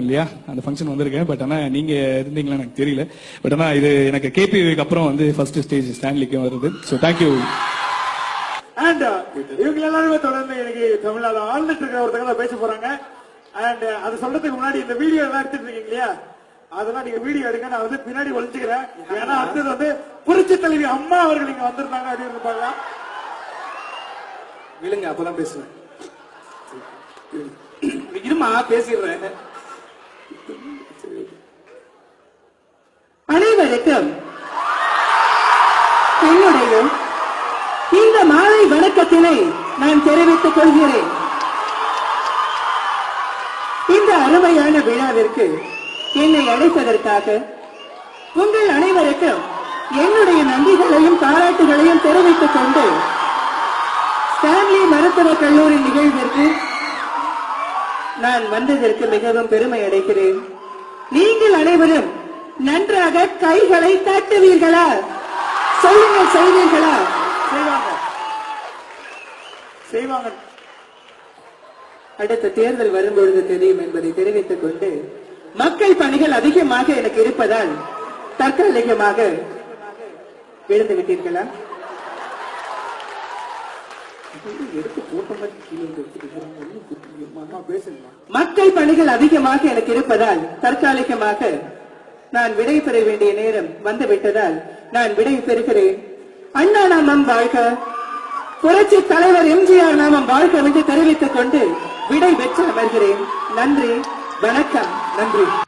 இல்லையா, அந்த ஃபங்க்ஷன் வந்திருக்கேன். பட் ஆனா நீங்க இருந்தீங்களா எனக்கு தெரியல. பட் ஆனா இது எனக்கு கேபிவிக்கு அப்புறம் வந்து ஃபர்ஸ்ட் ஸ்டேஜ் ஸ்டான்லிக்கும் வருது. So thank you. அண்ட் இவங்க எல்லாருமே தொடர்ந்து எனக்கு தமிழ்நாடு ஆழ்ந்துட்டு இருக்கிற ஒருத்தங்க பேச போறாங்க. அண்ட் அது சொல்றதுக்கு முன்னாடி இந்த வீடியோ எல்லாம் எடுத்துட்டு இருக்கீங்க இல்லையா, அதெல்லாம் நீங்க வீடியோ எடுங்க. நான் வந்து பின்னாடி ஒழிச்சுக்கிறேன். ஏன்னா அடுத்தது வந்து புரட்சி தலைவி அம்மா அவர்கள் இங்க வந்திருந்தாங்க அப்படின்னு பாக்கலாம். விழுங்க, அப்பதான் பேசுவேன். இருமா பேசிடுறேன். அனைவருக்கும் என்னுடைய இந்த மாலை வணக்கத்தினை நான் தெரிவித்துக் கொள்கிறேன். இந்த அருமையான விழாவிற்கு என்னை அழைத்ததற்காக உங்கள் அனைவருக்கும் என்னுடைய நன்றிகளையும் பாராட்டுகளையும் தெரிவித்துக் கொண்டு ஸ்டான்லி மருத்துவக் கல்லூரி நிகழ்விற்கு நான் வந்ததற்கு மிகவும் பெருமை அடைகிறேன். நீங்கள் அனைவரும் நன்றாக கைகளை தட்டுவீர்களா? சொல்லுங்கள், செய்வீர்களா? செய்வாங்க. அடுத்த தேர்தல் வரும்பொழுது தெரியும் என்பதை தெரிவித்துக் கொண்டு, மக்கள் பணிகள் அதிகமாக எனக்கு இருப்பதால் தற்காலிகமாக விழுந்து விட்டீர்களா? மக்கள் பணிகள் அதிகமாக எனக்கு இருப்பதால் தற்காலிகமாக நான் விடை பெற வேண்டிய நேரம் வந்துவிட்டதால் நான் விடை பெறுகிறேன். அண்ணா நாமம் வாழ்க, புரட்சி தலைவர் எம்ஜிஆர் நாமம் வாழ்க என்று தெரிவித்துக் கொண்டு விடை பெற்று அமர்கிறேன். நன்றி, வணக்கம். நன்றி.